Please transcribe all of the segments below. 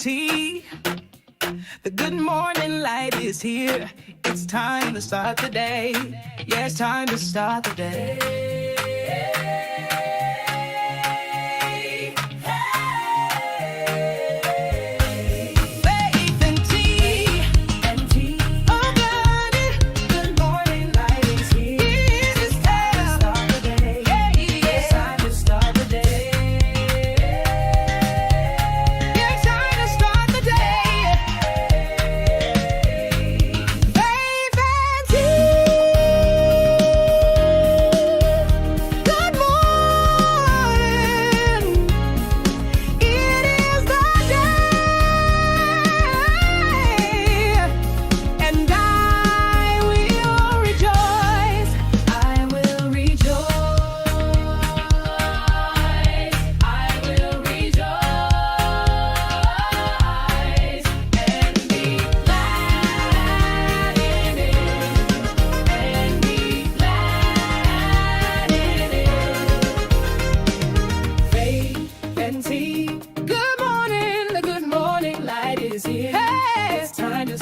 tea. The good morning light is here. It's time to start the day. Yeah, it's time to start the day.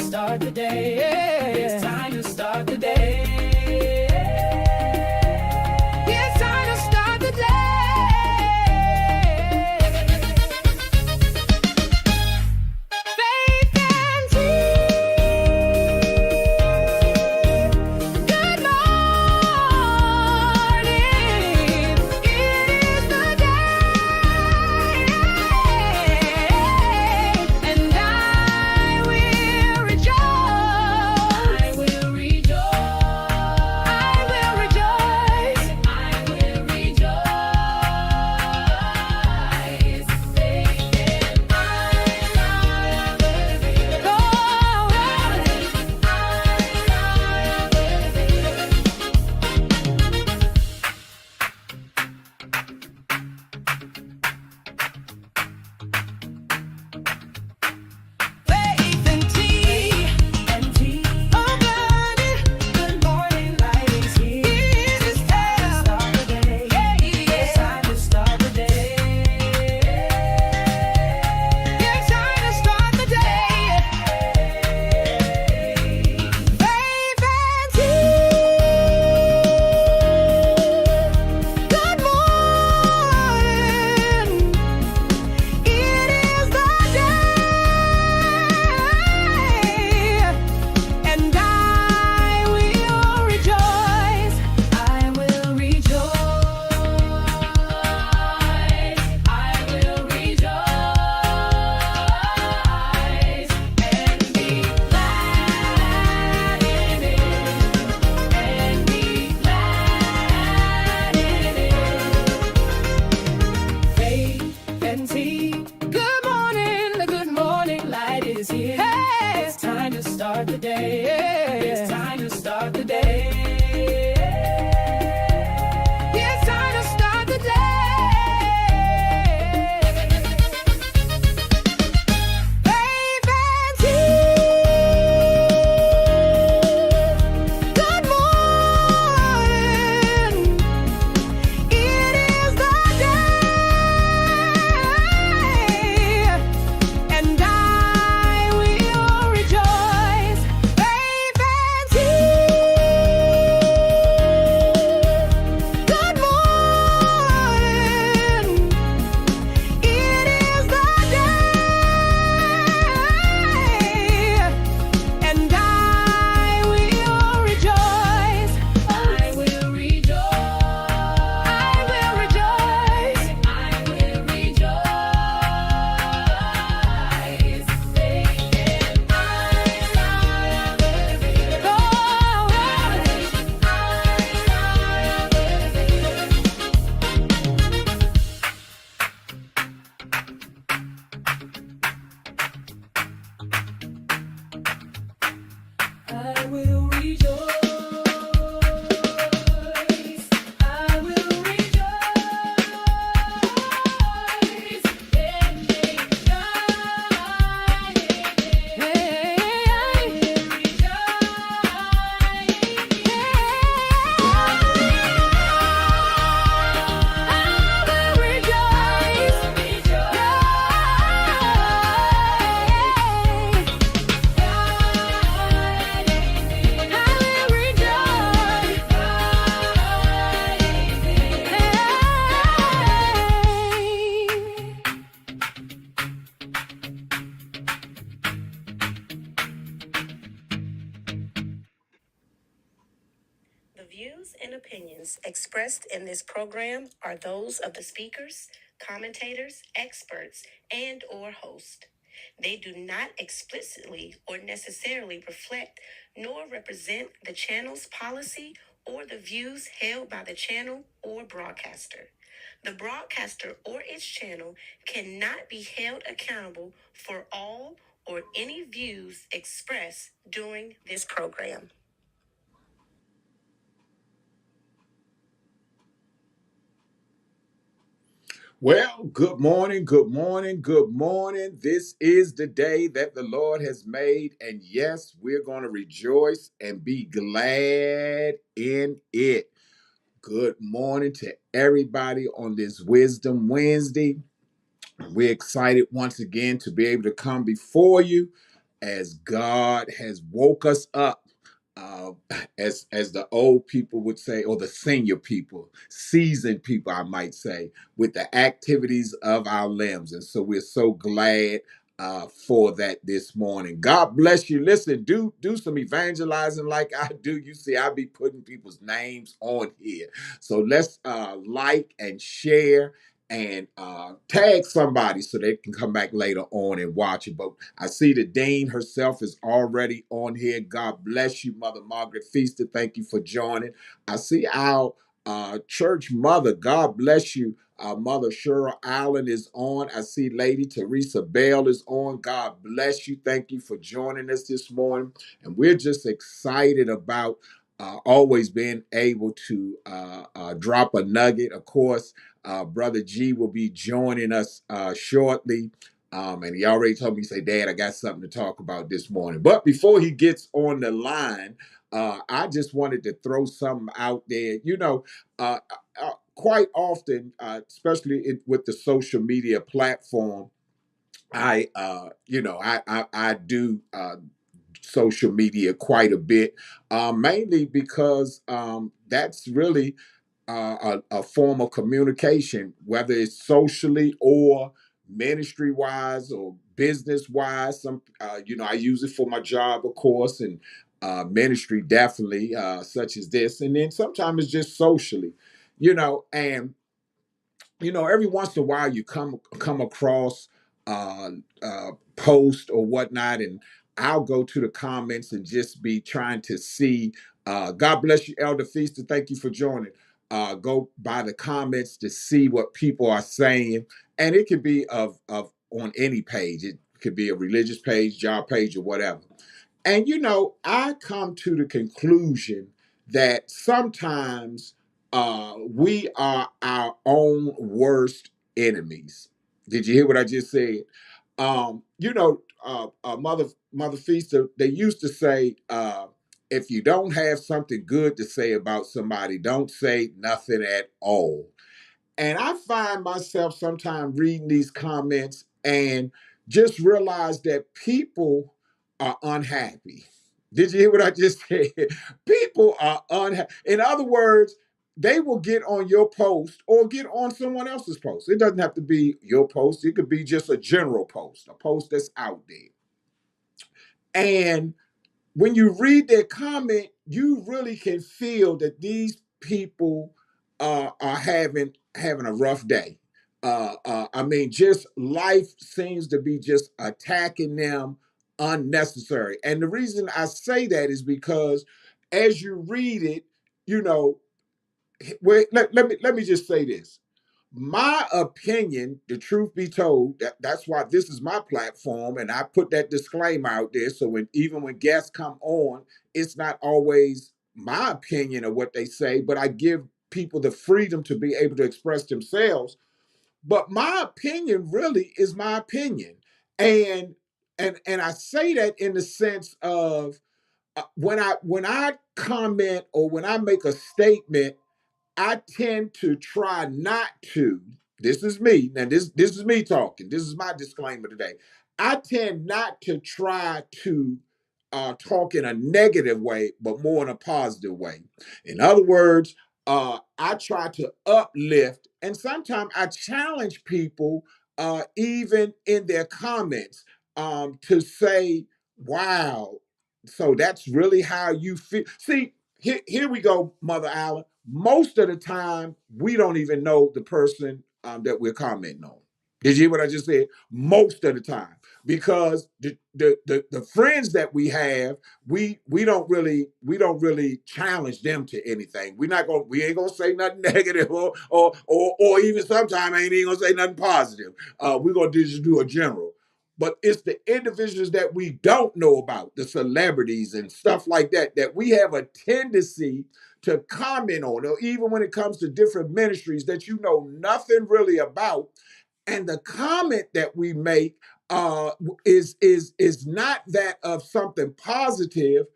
Start the day. It's time to start the day. It's time to start the day. Faith and tea. Good morning. It is the day, and I will start the day. It's time to start the day. It's time to start the day. Faith and tea. Good morning. It is the day, and I will rejoice. Faith and tea. Good morning. It is the day, and I will rejoice. I will rejoice. I will rejoice. I will rejoice. Faith and I will rejoice. I will rejoice and make shining. I will rejoice. views and opinions expressed in this program are those of the speakers, commentators, experts, and or host. They do not explicitly or necessarily reflect nor represent the channel's policy or the views held by the channel or broadcaster. The broadcaster or its channel cannot be held accountable for all or any views expressed during this program. Well, good morning, good morning, good morning. This is the day that the Lord has made, and yes, we're going to rejoice and be glad in it. Good morning to everybody on this Wisdom Wednesday. We're excited once again to be able to come before you as God has woke us up. Uh, as the old people would say, or the senior people, seasoned people, I might say, with the activities of our limbs. And so we're so glad for that this morning. God bless you. Listen, do some evangelizing like I do. You see, I be putting people's names on here. So let's like and share and tag somebody so they can come back later on and watch it. But I see the Dean herself is already on here. God bless you, Mother Margaret Feaster. Thank you for joining. I see our church mother. God bless you. Mother Cheryl Allen is on. I see Lady Teresa Bell is on. God bless you. Thank you for joining us this morning. And we're just excited about always being able to drop a nugget. Of course, Brother G will be joining us shortly. And he already told me, he said, Dad, I got something to talk about this morning. But before he gets on the line, I just wanted to throw something out there. Quite often, especially with the social media platform, I do social media quite a bit, mainly because that's really a form of communication, whether it's socially or ministry wise or business wise. I use it for my job, of course, and ministry definitely, such as this. And then sometimes it's just socially, and every once in a while you come across uh, post or whatnot, and I'll go to the comments and just be trying to see. God bless you, Elder Feaster. Thank you for joining. Go by the comments to see what people are saying, and it could be of on any page. It could be a religious page, job page, or whatever. And I come to the conclusion that sometimes we are our own worst enemies. Did you hear what I just said? Mother Feaster, they used to say, if you don't have something good to say about somebody, don't say nothing at all. And I find myself sometimes reading these comments and just realize that people are unhappy. Did you hear what I just said? People are unhappy. In other words, they will get on your post or get on someone else's post. It doesn't have to be your post, it could be just a general post, a post that's out there. And when you read their comment, you really can feel that these people are having a rough day. I mean, just life seems to be just attacking them unnecessary. And the reason I say that is because as you read it, you know, let me just say this. My opinion, the truth be told, that's why this is my platform, and I put that disclaimer out there. So even when guests come on, it's not always my opinion of what they say, but I give people the freedom to be able to express themselves. But my opinion really is my opinion, and and I say that in the sense of when I comment or when I make a statement, I tend to try not to. This is me. Now, this is me talking. This is my disclaimer today. I tend not to try to talk in a negative way, but more in a positive way. In other words, I try to uplift, and sometimes I challenge people, even in their comments, to say, "Wow, so that's really how you feel." See, here we go, Mother Allen. Most of the time, we don't even know the person that we're commenting on. Did you hear what I just said? Most of the time, because the friends that we have, we don't really challenge them to anything. We ain't gonna say nothing negative or even sometimes ain't even gonna say nothing positive. We're gonna just do a general. But it's the individuals that we don't know about, the celebrities and stuff like that, that we have a tendency to comment on, or even when it comes to different ministries that you know nothing really about. And the comment that we make is not that of something positive,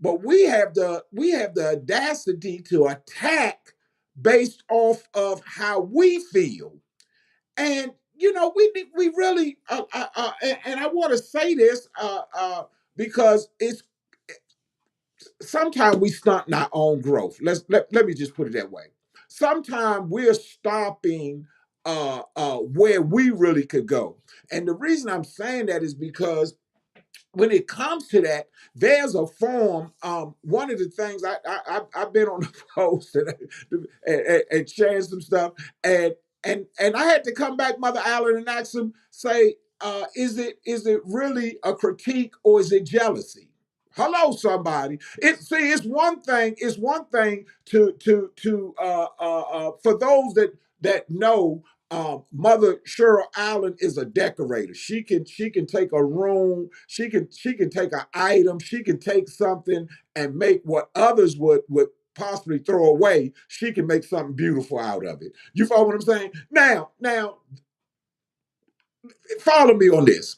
but we have the audacity to attack based off of how we feel. And we really and I want to say this because it's sometimes we stunt our own growth. Let me just put it that way. Sometimes we're stopping where we really could go. And the reason I'm saying that is because when it comes to that, there's a form. One of the things I've been on the post and sharing some stuff, and and I had to come back, Mother Allen, and ask him, say, is it really a critique or is it jealousy? Hello, somebody. It's one thing. It's one thing to for those that know, Mother Cheryl Allen is a decorator. She can take a room, she can take an item, she can take something and make what others would possibly throw away. She can make something beautiful out of it. You follow what I'm saying? Now, follow me on this.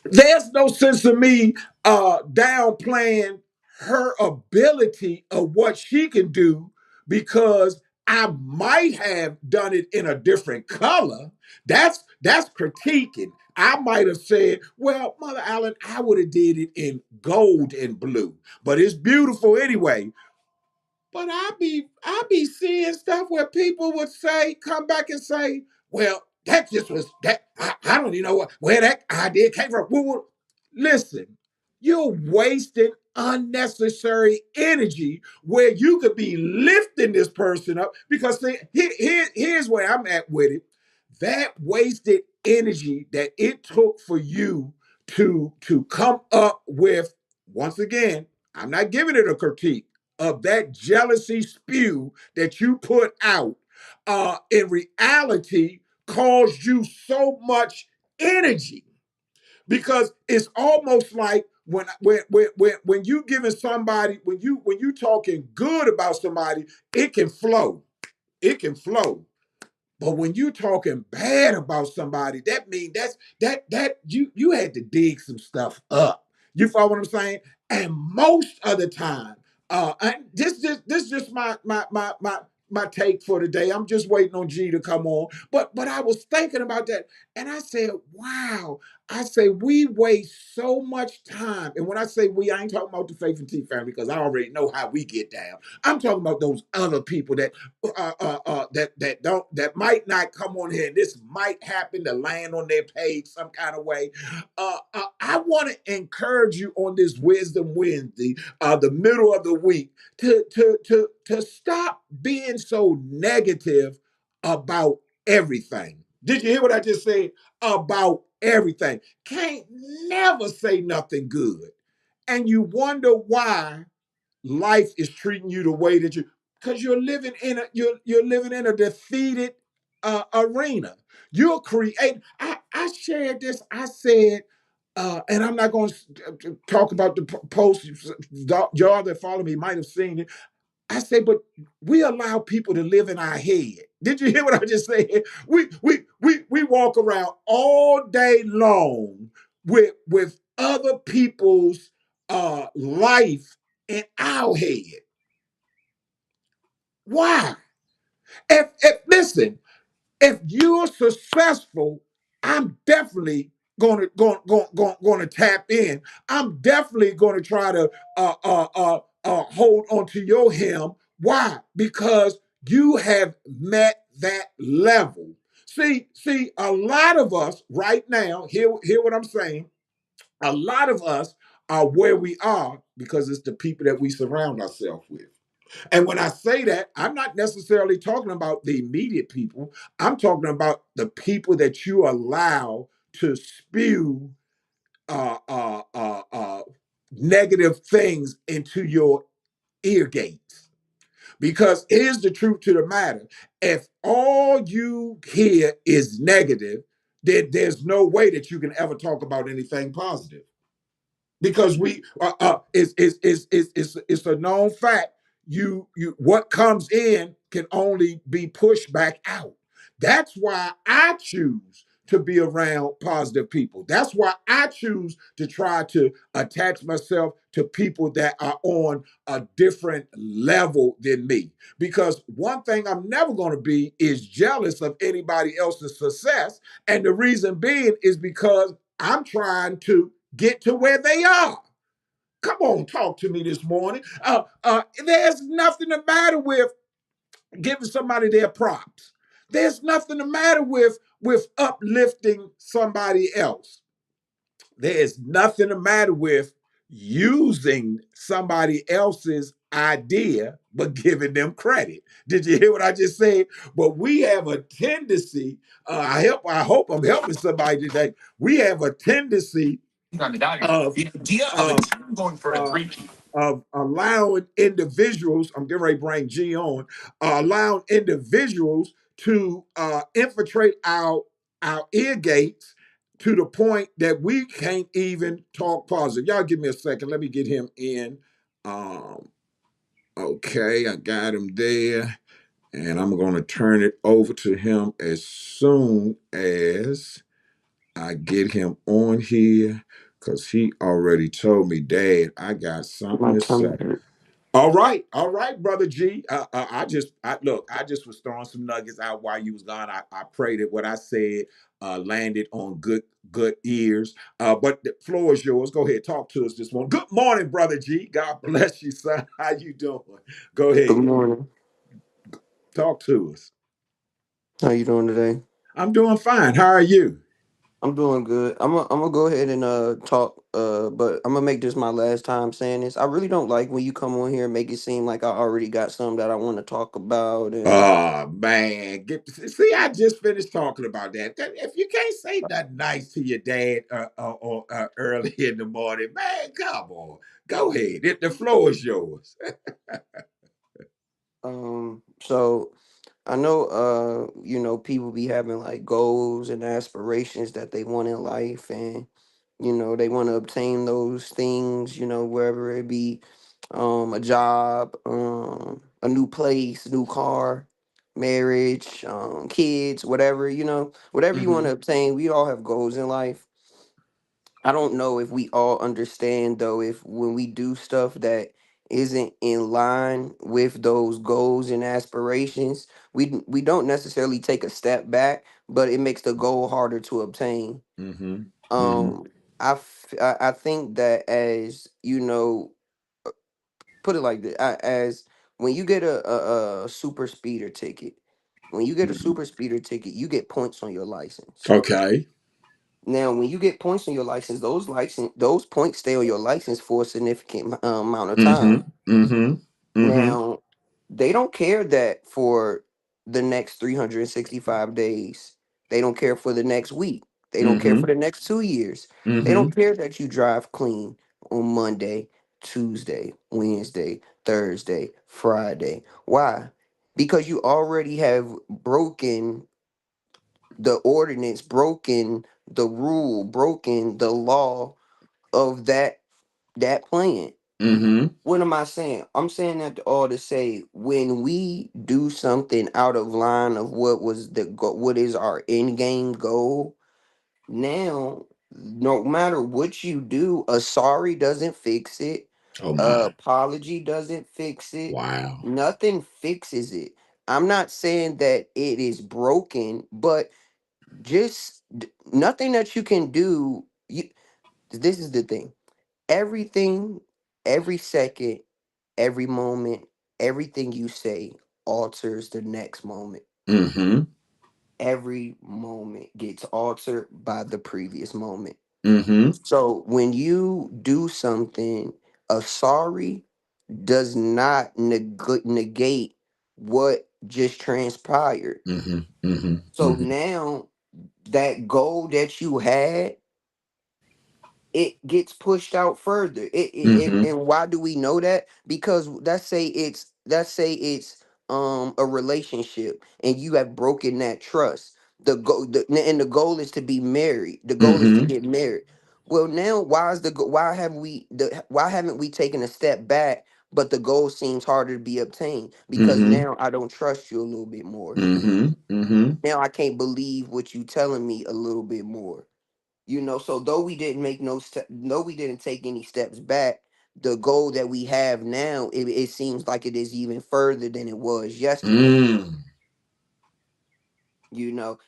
There's no sense of me downplaying her ability of what she can do because I might have done it in a different color. That's critiquing. I might have said, well, Mother Allen, I would have did it in gold and blue, but it's beautiful anyway. But I be seeing stuff where people would say, come back and say, well, that just was that. I don't even know where that idea came from. Listen, you're wasting unnecessary energy where you could be lifting this person up. Because see, here's where I'm at with it. That wasted energy that it took for you to come up with, once again, I'm not giving it a critique of that jealousy spew that you put out, in reality caused you so much energy, because it's almost like when you giving somebody, when you talking good about somebody, it can flow, it can flow. But when you talking bad about somebody, that means that you had to dig some stuff up. You follow what I'm saying? And most of the time, and this just my take for today. I'm just waiting on G to come on. But I was thinking about that, and I said, wow. I say we waste so much time. And when I say we, I ain't talking about the Faith and T family because I already know how we get down. I'm talking about those other people that might not come on here. This might happen to land on their page some kind of way. I want to encourage you on this Wisdom Wednesday, the middle of the week, to stop being so negative about everything. Did you hear what I just said? About everything. Can't never say nothing good. And you wonder why life is treating you the way that you, because you're living in a defeated arena. You're creating. I shared this. I said, and I'm not going to talk about the post. Y'all that follow me might have seen it. I say, but we allow people to live in our head. Did you hear what I just said? We walk around all day long with other people's life in our head. Why? If listen, if you're successful, I'm definitely going to tap in. I'm definitely going to try to hold on to your hem. Why? Because you have met that level. See, a lot of us right now, hear what I'm saying. A lot of us are where we are because it's the people that we surround ourselves with. And when I say that, I'm not necessarily talking about the immediate people. I'm talking about the people that you allow to spew uh, uh, uh, uh, negative things into your ear gates. Because here's the truth to the matter: if all you hear is negative, then there's no way that you can ever talk about anything positive, because we it's a known fact. You what comes in can only be pushed back out. That's why I choose to be around positive people. That's why I choose to try to attach myself to people that are on a different level than me. Because one thing I'm never going to be is jealous of anybody else's success. And the reason being is because I'm trying to get to where they are. Come on, talk to me this morning. There's nothing the matter with giving somebody their props. There's nothing the matter with uplifting somebody else. There is nothing the matter with using somebody else's idea but giving them credit. Did you hear what I just said? But we have a tendency. I hope I'm helping somebody today. We have a tendency of The idea of a of team going for a uh, three. of allowing individuals, I'm getting ready to bring G on, allowing individuals to infiltrate our ear gates to the point that we can't even talk positive. Y'all give me a second. Let me get him in. Um, okay, I got him there. And I'm going to turn it over to him as soon as I get him on here, because he already told me, Dad, I got something My to tummy say. hurt. All right, brother G. I just was throwing some nuggets out while you was gone. I prayed that what I said landed on good ears. But the floor is yours. Go ahead, talk to us this morning. Good morning, brother G. God bless you, son. How you doing? Go Good ahead, morning. talk to us. How you doing today? I'm doing fine. How are you? I'm doing good. I'm gonna go ahead and talk but I'm gonna make this my last time saying this. I really don't like when you come on here and make it seem like I already got something that I want to talk about and Oh man, see, I just finished talking about that. If you can't say nothing nice to your dad early in the morning, man, come on, go ahead. The floor is yours. so I know people be having like goals and aspirations that they want in life, and they want to obtain those things, wherever it be, a job, a new place, new car, marriage, kids, whatever, whatever you want Mm-hmm. to obtain. We all have goals in life. I don't know if we all understand though, if when we do stuff that isn't in line with those goals and aspirations, we don't necessarily take a step back, but it makes the goal harder to obtain. Mm-hmm. Mm-hmm. um I think that, as put it like this, as when you get a super speeder ticket, when you get a Mm-hmm. super speeder ticket, you get points on your license. Okay. Now when you get points on your license, those points stay on your license for a significant amount of Mm-hmm. time. Mm-hmm. Mm-hmm. Now, they don't care that for the next 365 days. They don't care for the next week. They don't care Mm-hmm. for the next 2 years. They Mm-hmm. don't care that you drive clean on Monday, Tuesday, Wednesday, Thursday, Friday. Why? Because you already have broken the ordinance, broken the rule, broken the law of that plan. Mm-hmm. What am I saying? I'm saying that all to say, when we do something out of line of what is our end game goal, now no matter what you do, a sorry doesn't fix it, Oh a my. apology doesn't fix it, Wow. nothing fixes it. I'm not saying that it is broken, but nothing that you can do. This is the thing. Everything, every second, every moment, everything you say alters the next moment. Mm-hmm. Every moment gets altered by the previous moment. Mm-hmm. So when you do something, a sorry does not negate what just transpired. Mm-hmm. Mm-hmm. So Mm-hmm. now that goal that you had, it gets pushed out further. Mm-hmm. And why do we know that? Because let's say it's a relationship and you have broken that trust. And the goal is to be married. The goal is to Mm-hmm. get married. Well, now why haven't we taken a step back? But the goal seems harder to be obtained because Mm-hmm. now I don't trust you a little bit more. Mm-hmm. Mm-hmm. Now I can't believe what you telling me a little bit more. So though we didn't make no step, no, we didn't take any steps back. The goal that we have now, it seems like it is even further than it was yesterday. Mm.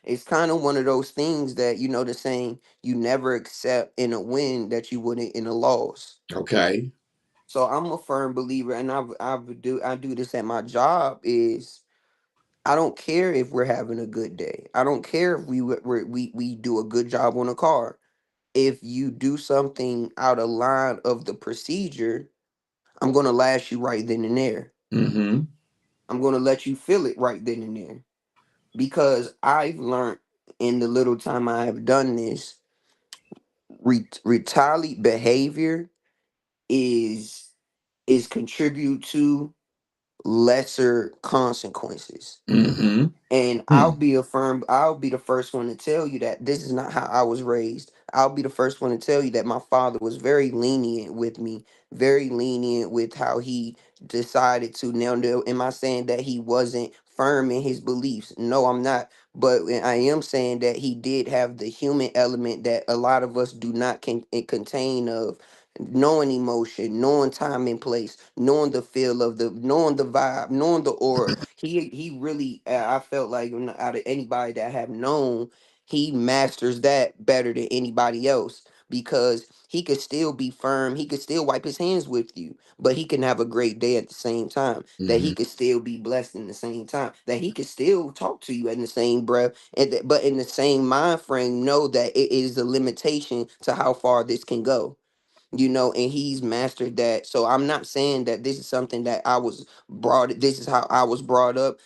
It's kind of one of those things that the saying, you never accept in a win that you wouldn't in a loss. Okay. So I'm a firm believer, and I do this at my job. Is I don't care if we're having a good day. I don't care if we do a good job on a car. If you do something out of line of the procedure, I'm going to lash you right then and there. Mm-hmm. I'm going to let you feel it right then and there. Because I've learned in the little time I have done this, retaliate behavior is contribute to lesser consequences. Mm-hmm. And Hmm. I'll be the first one to tell you that this is not how I was raised. I'll be the first one to tell you that my father was very lenient with me, very lenient with how he decided to. Now, am I saying that he wasn't firm in his beliefs? No, I'm not. But I am saying that he did have the human element that a lot of us do not contain of knowing emotion, knowing time and place, knowing the vibe, knowing the aura. He really, I felt like out of anybody that I have known, he masters that better than anybody else because he could still be firm, he could still wipe his hands with you, but he can have a great day at the same time. That Mm-hmm. he could still be blessed in the same time. That he could still talk to you in the same breath, but in the same mind frame, know that it is a limitation to how far this can go. And he's mastered that. So I'm not saying that this is something that this is how I was brought up.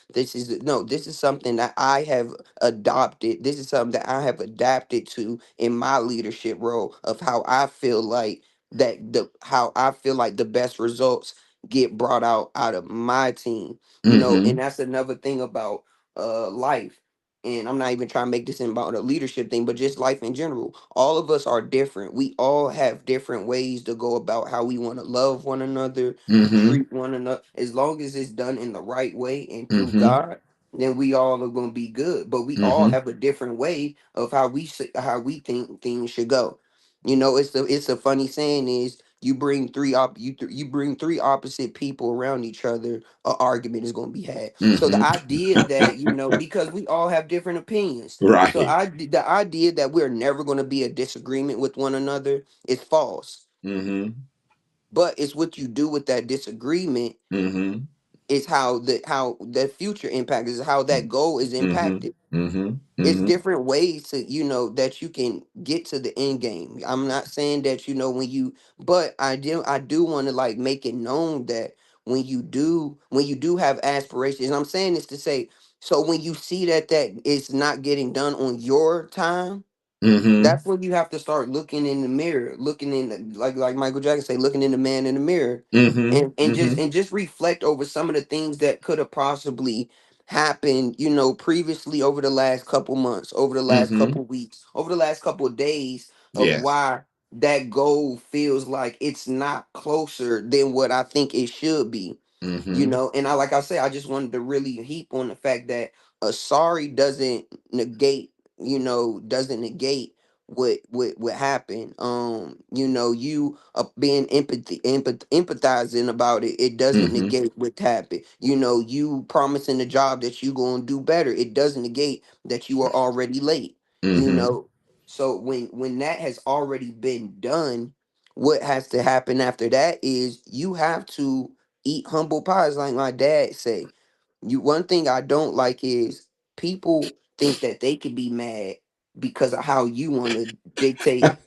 No, this is something that I have adopted. This is something that I have adapted to in my leadership role of how I feel like the best results get brought out of my team. Mm-hmm. And that's another thing about life. And I'm not even trying to make this about a leadership thing, but just life in general. All of us are different. We all have different ways to go about how we want to love one another, Mm-hmm. treat one another. As long as it's done in the right way and through Mm-hmm. God, then we all are going to be good. But we all Mm-hmm. have a different way of how we think things should go. It's a funny saying is you bring three opposite people around each other, a argument is going to be had. So the Mm-hmm. idea that because we all have different opinions, so Right. the idea that we're never going to be a disagreement with one another is false. Mm-hmm. But it's what you do with that disagreement Mm-hmm. is how the future impact is how that goal is Mm-hmm. impacted. Mm-hmm. It's Mm-hmm. different ways to that you can get to the end game. I'm not saying that but I do want to like make it known that when you do have aspirations, and I'm saying this to say, so when you see that it's not getting done on your time, Mm-hmm. that's when you have to start looking in the mirror, looking in like Michael Jackson say, looking in the man in the mirror, Mm-hmm. and just Mm-hmm. and just reflect over some of the things that could have possibly happened, previously over the last couple months, over the last Mm-hmm. couple weeks, over the last couple of days of Yes. why that goal feels like it's not closer than what I think it should be. Mm-hmm. And like I say, I just wanted to really heap on the fact that a sorry doesn't negate what happened. You being empathizing about it, it doesn't Mm-hmm. negate what happened. You promising the job that you gonna do better, it doesn't negate that you are already late. you Mm-hmm. know so when that has already been done, what has to happen after that is you have to eat humble pies, like my dad say. One thing I don't like is people think that they can be mad because of how you want to dictate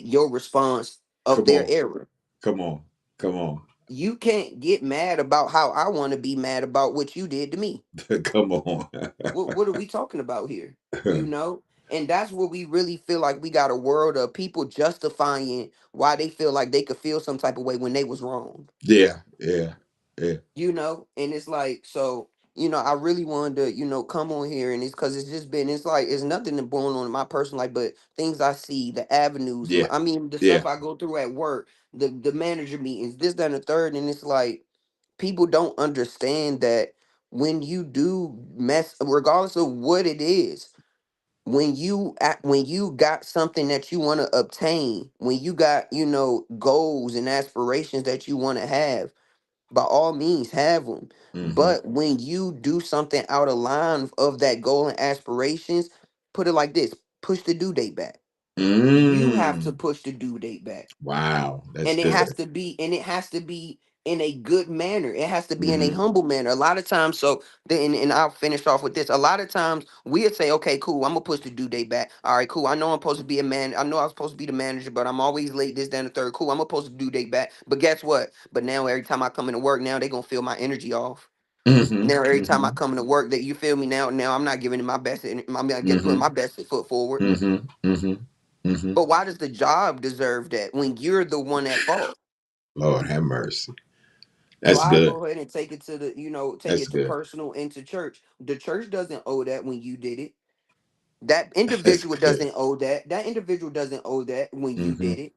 your response of Come their on. error. Come on. Come on. You can't get mad about how I want to be mad about what you did to me. Come on. What are we talking about here? You know? And that's where we really feel like we got a world of people justifying why they feel like they could feel some type of way when they was wrong. Yeah. Yeah. Yeah. You know? And it's like, so, I really wanted to, come on here, and it's because it's just been, it's like, it's nothing that going on in my personal life, but things I see, the avenues, Yeah. I mean, the Yeah. stuff I go through at work, the manager meetings, this, that, and the third. And it's like, people don't understand that when you do mess, regardless of what it is, when you got something that you want to obtain, when you got, goals and aspirations that you want to have, by all means have them. Mm-hmm. But when you do something out of line of that goal and aspirations, put it like this: push the due date back. You have to Mm. push the due date back. Wow. That's And it has good. to be, in a good manner. It has to be in a Mm-hmm. humble manner. A lot of times, so then, and I'll finish off with this. A lot of times we'll say, okay, cool, I'm gonna push the due date back. All right, cool. I know I'm supposed to be a man. I know I'm supposed to be the manager, but I'm always late, this, then the third. Cool, I'm gonna post the due date back. But guess what? But now every time I come into work, now they gonna feel my energy off. Mm-hmm. Now every time I Mm-hmm. come into work, that, you feel me, now I'm not giving it my best, and I'm not get putting Mm-hmm. my best foot forward. Mm-hmm. Mm-hmm. Mm-hmm. But why does the job deserve that when you're the one at fault? Lord have mercy. So That's I good. go ahead and take it to the, take That's it to good. personal and to church. The church doesn't owe that when you did it. That That's individual good. doesn't owe that. That individual doesn't owe that when you Mm-hmm. did it.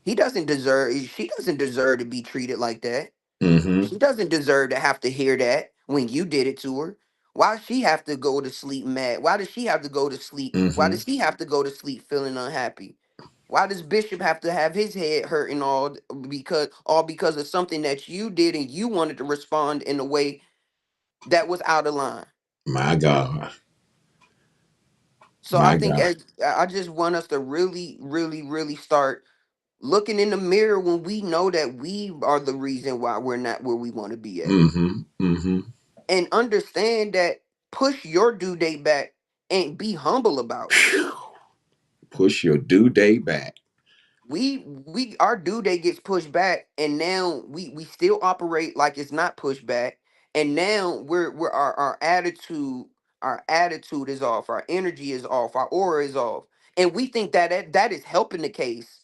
He doesn't deserve, she doesn't deserve to be treated like that. Mm-hmm. She doesn't deserve to have to hear that when you did it to her. Why does she have to go to sleep mad? Why does she have to go to sleep? Why Mm-hmm. does he have to go to sleep feeling unhappy? Why does Bishop have to have his head hurting all because of something that you did and you wanted to respond in a way that was out of line? My God. So I My think, God. I just want us to really, really, really start looking in the mirror when we know that we are the reason why we're not where we want to be at. Mm-hmm. Mm-hmm. And understand that, push your due date back and be humble about it. Phew. Push your due date back. Our due date gets pushed back, and now we still operate like it's not pushed back. And now we're our attitude is off, our energy is off, our aura is off, and we think that is helping the case.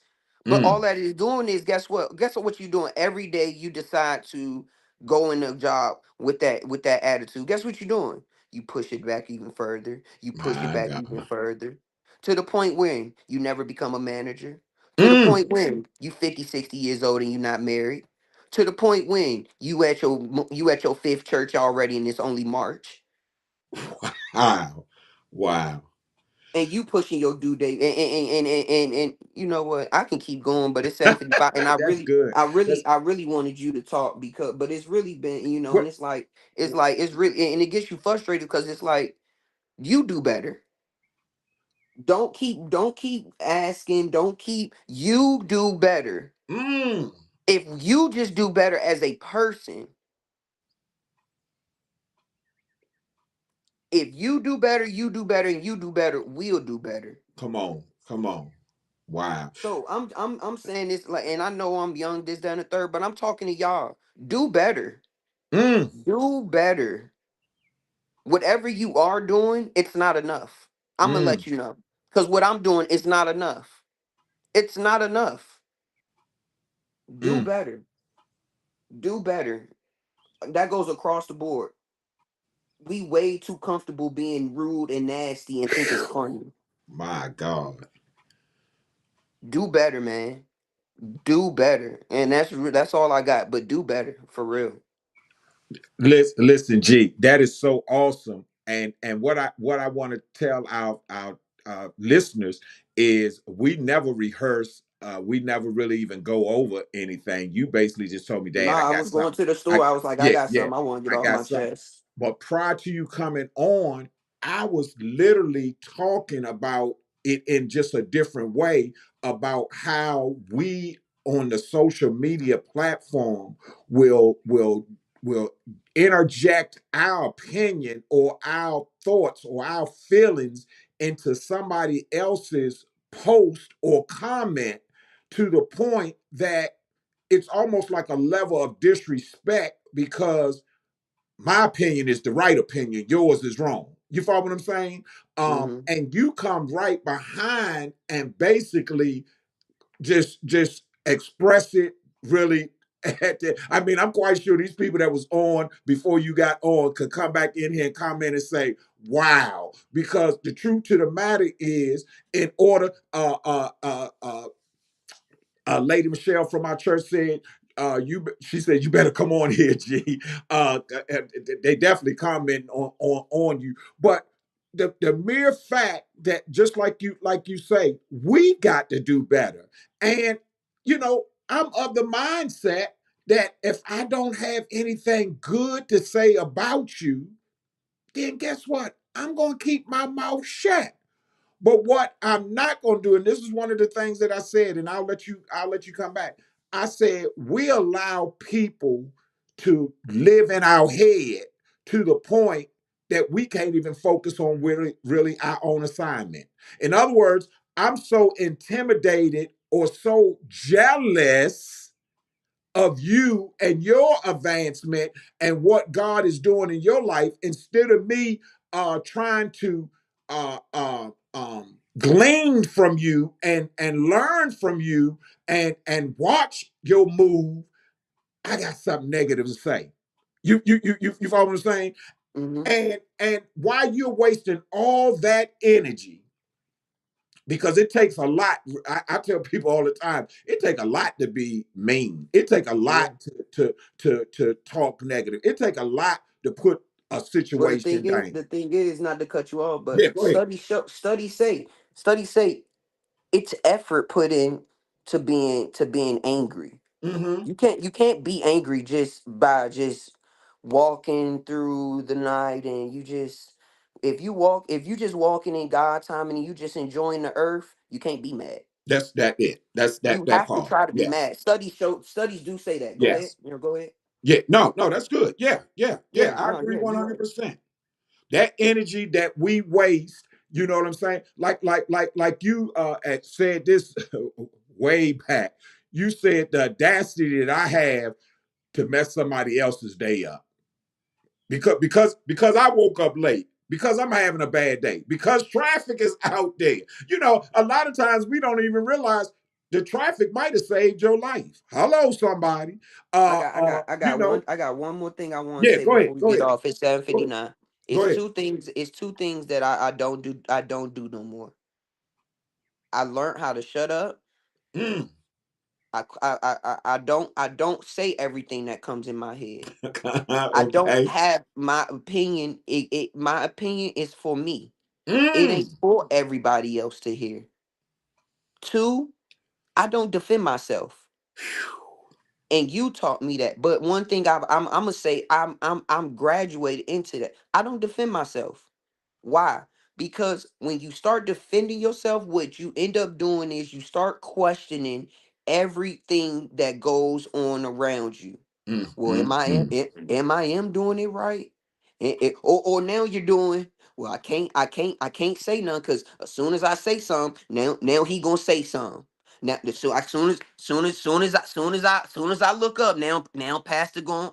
But all Mm. that is doing is, guess what you're doing every day. You decide to go in a job with that attitude. Guess what you're doing? You push it back even further. You push it My back even God. further, to the point where you never become a manager, to the Mm. point when you 50, 60 years old and you're not married, to the point when you at your fifth church already and it's only March, Wow. Wow. and you pushing your due date, and you know what, I can keep going, but it's 7:55, and I That's really good. I That's really I really wanted you to talk, but it's really been, and what. it's really, and it gets you frustrated because it's like, you do better. Don't keep asking, you do better. Mm. If you just do better as a person, if you do better, you do better, and you do better, we'll do better. Come on. Come on. Wow. So I'm saying this, like, and I know I'm young, this, that, and the third, but I'm talking to y'all. Do better. Mm. Do better. Whatever you are doing, it's not enough. I'm gonna Mm. let you know. Because what I'm doing is not enough. It's not enough. Do Mm. better. Do better. That goes across the board. We way too comfortable being rude and nasty and think it's Phew. funny. My God. Do better, man. Do better, and that's all I got. But do better for real. Listen, G, that is so awesome. And what I want to tell our listeners is we never rehearse. We never really even go over anything. You basically just told me, Dad, I Nah, I got was going something. to the I store. I was like, I Yeah, got yeah, something I want to get I off got my something. chest. But prior to you coming on, I was literally talking about it in just a different way about how we on the social media platform will will interject our opinion or our thoughts or our feelings into somebody else's post or comment to the point that it's almost like a level of disrespect because my opinion is the right opinion, yours is wrong. You follow what I'm saying? Mm-hmm. And you come right behind and basically just express it really. I mean, I'm quite sure these people that was on before you got on could come back in here and comment and say, "Wow," because the truth to the matter is, in order, Lady Michelle from our church said, she said you better come on here, G. They definitely comment on you, but the mere fact that just like you say, we got to do better, and I'm of the mindset that if I don't have anything good to say about you, then guess what? I'm gonna keep my mouth shut. But what I'm not going to do, and this is one of the things that I said, and I'll let you come back. I said we allow people to live in our head to the point that we can't even focus on really our own assignment. In other words, I'm so intimidated or so jealous of you and your advancement and what God is doing in your life instead of me trying to glean from you and learn from you and watch your move. I got something negative to say. You follow what I'm saying? Mm-hmm. And while you're wasting all that energy, because it takes a lot. I tell people all the time, it takes a lot to be mean. It takes a Yeah. lot to talk negative. It takes a lot to put a Well, situation down. the thing is, not to cut you off, but Yeah, go ahead. studies say it's effort put in to being angry. Mm-hmm. You can't be angry just by just walking through the night and you just if you just walking in God time and you just enjoying the earth, you can't be mad. That's that it. That's that You that have to part. try to be Yes. mad. Studies do say that. Go ahead. Yes. Go ahead. Yeah. No, no, that's good. Yeah, yeah, Yeah, yeah. I no, agree yeah, you're right. 100%. That energy that we waste, you know what I'm saying? Like you had said this way back. You said the audacity that I have to mess somebody else's day up because I woke up late, because I'm having a bad day, because traffic is out there. A lot of times we don't even realize the traffic might have saved your life. Hello, somebody. I got one more thing I want to Yeah, say go ahead, before we go get ahead, off. It's go ahead, 7:59. go ahead. It's two things that I don't do no more. I learned how to shut up. Mm. I don't say everything that comes in my head. I don't Okay. have my opinion. My opinion is for me. It ain't Mm. for everybody else to hear. Two, I don't defend myself. And you taught me that. But one thing I'm gonna say, I'm graduated into that. I don't defend myself. Why? Because when you start defending yourself, what you end up doing is you start questioning everything that goes on around you. Mm, Well, mm, mm. am I am doing it right? Or now you're doing well. I can't say none because as soon as I say something, now he gonna say something. Now, so as soon as I look up, now Pastor going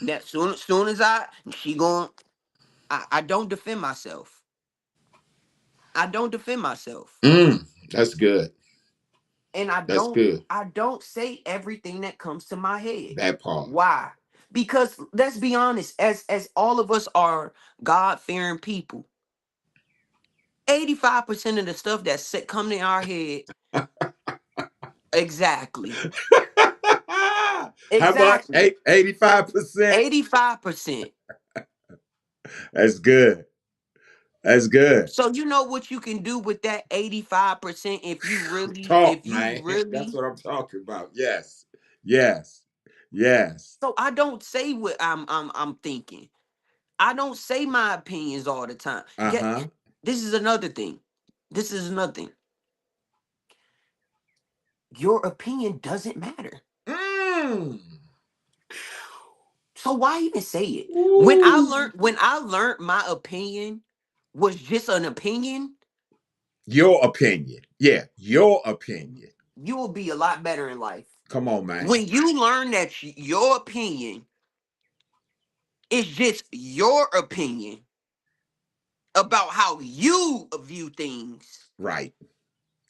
that soon as she going, I don't defend myself. I don't defend myself. Mm. That's good. And That's good. I don't say everything that comes to my head. That part. Why? Because let's be honest, as all of us are God-fearing people, 85% of the stuff that come in our head, exactly. How much? Exactly. 85%. 85%. That's good. That's good. So you know what you can do with that 85% Talk, if you man. That's really. what I'm talking about. Yes. Yes. Yes. So I don't say what I'm thinking. I don't say my opinions all the time. Get Uh-huh. this is another thing. This is another thing. Your opinion doesn't matter. Mm. So why even say it? Ooh. When I learned my opinion was just an opinion, Your opinion. Yeah, your opinion. you will be a lot better in life. Come on, man. When you learn that your opinion is just your opinion about how you view things, Right,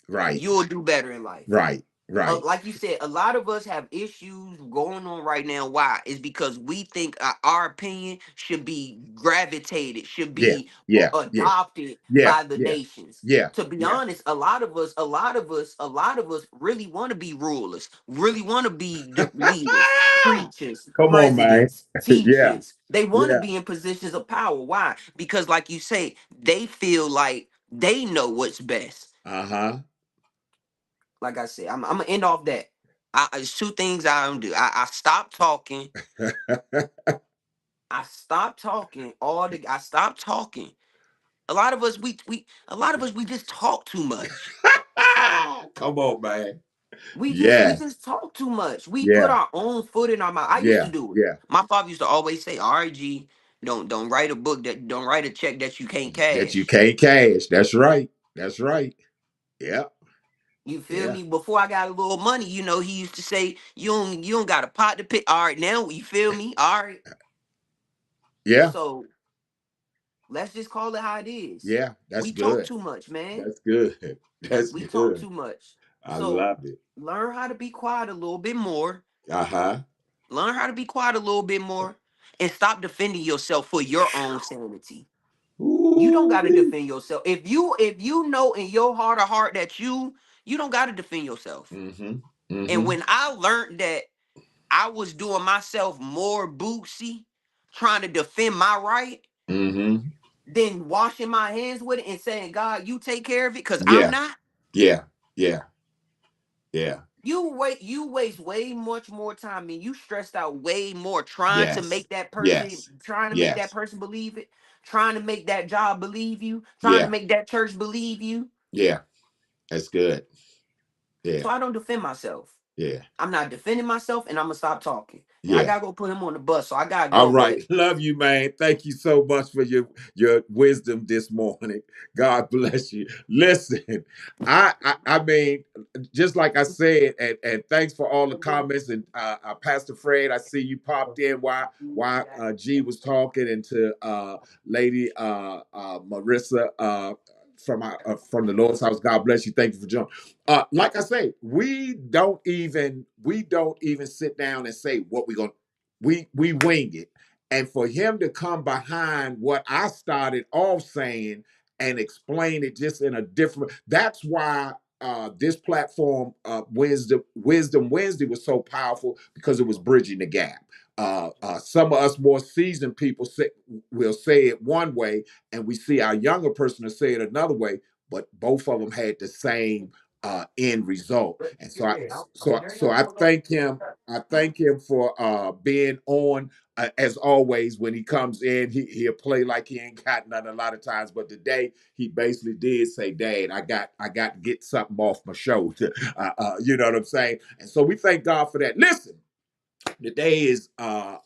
right, you'll do better in life. right, right. Like you said, a lot of us have issues going on right now. Why? Is because we think our opinion should be gravitated, should Yeah, be yeah, yeah, adopted yeah, by the yeah, nations. yeah, To be yeah. honest, a lot of us really want to be rulers, really want to be the leaders, preachers, Come on, man. presidents, Yeah, teachers. They want to yeah. be in positions of power. Why? Because, like you say, they feel like they know what's best. Uh-huh. Like I said, I'm gonna end off that. It's two things I don't do. I stop talking. I stop talking all the. I stop talking. A lot of us we just talk too much. Come on, man. We Yeah, just talk too much. We put yeah, our own foot in our mouth. I used to yeah, do it. yeah. My father used to always say, "RG, don't write a book that don't write a check that you can't That you cash." can't cash. That's right. That's right. Yeah, You feel yeah, me? Before I got a little money, he used to say, you don't got a pot to pick. All right, now you feel me? All right. yeah, So let's just call it how it is. yeah. That's We talk good. too much, man. That's good. That's We talk good. too much. I So love it. learn how to be quiet a little bit more. Uh-huh. Learn how to be quiet a little bit more and stop defending yourself for your own sanity. You don't Ooh. gotta defend yourself. If you know in your heart of heart that you don't gotta defend yourself. Mm-hmm. And Mm-hmm. when I learned that I was doing myself more bootsy, trying to defend my right, Mm-hmm. than washing my hands with it and saying, God, you take care of it, because I'm Yeah. not. Yeah. Yeah. Yeah. You waste way much more time and you stressed out way more trying to Yes. make that person Yes. Yes. believe it, trying to make that job believe you, trying to Yeah. make that church believe you. Yeah. That's good. Yeah. So I don't defend myself. Yeah. I'm not defending myself and I'm gonna stop talking. And I Yeah. gotta go put him on the bus. So I gotta All go. right. But Love you, man. Thank you so much for your wisdom this morning. God bless you. Listen, I mean, just like I said, and thanks for all the comments. And Pastor Fred, I see you popped in while G was talking, and to Lady Marissa from the Lord's house. God bless you. Thank you for joining. Like I say, we don't even sit down and say what we're gonna we wing it. And for him to come behind what I started off saying and explain it just in a different, that's why this platform, Wisdom Wednesday, was so powerful because it was bridging the gap. Some of us more seasoned people will say it one way, and we see our younger person to say it another way, but both of them had the same end result. And so I thank him. I thank him for being on. As always, when he comes in, he'll play like he ain't got nothing a lot of times. But today, he basically did say, "Dad, I got to get something off my shoulder." You know what I'm saying? And so we thank God for that. Listen, today is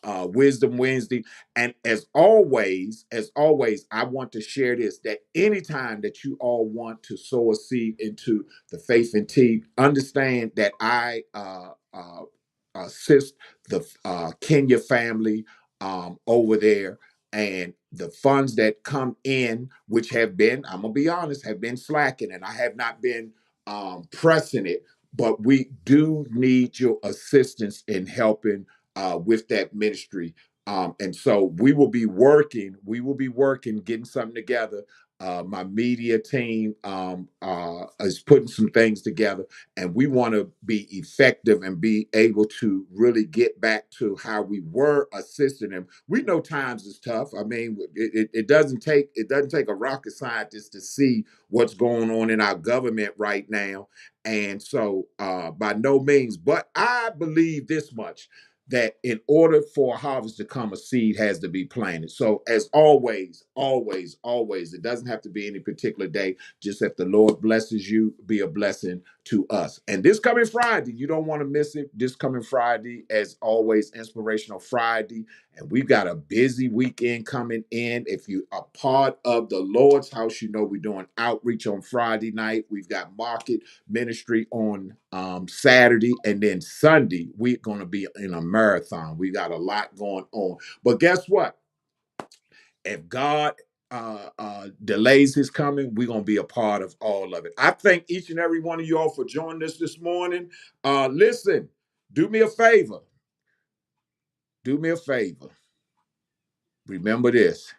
Wisdom Wednesday, and as always, I want to share this: that anytime that you all want to sow a seed into the faith and tea, understand that I assist the Kenya family over there, and the funds that come in, which have been, I'm gonna be honest, have been slacking, and I have not been pressing it, but we do need your assistance in helping with that ministry. And so we will be working, getting something together. My media team is putting some things together, and we want to be effective and be able to really get back to how we were assisting them. We know times is tough. I mean, it doesn't take a rocket scientist to see what's going on in our government right now. And so, by no means, but I believe this much, that in order for a harvest to come, a seed has to be planted. So, as always, always, always, it doesn't have to be any particular day. Just if the Lord blesses you, be a blessing to us. And this coming Friday, you don't want to miss it. This coming Friday, as always, Inspirational Friday. And we've got a busy weekend coming in. If you are part of the Lord's house, you know we're doing outreach on Friday night. We've got market ministry on Saturday. And then Sunday, we're going to be in a marathon. We got a lot going on. But guess what? If God delays his coming, we're going to be a part of all of it. I thank each and every one of you all for joining us this morning. Listen, do me a favor. Do me a favor. Remember this,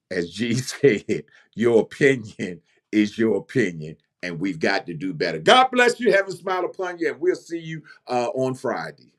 as G said, your opinion is your opinion, and we've got to do better. God bless you. Heaven smile upon you, and we'll see you on Friday.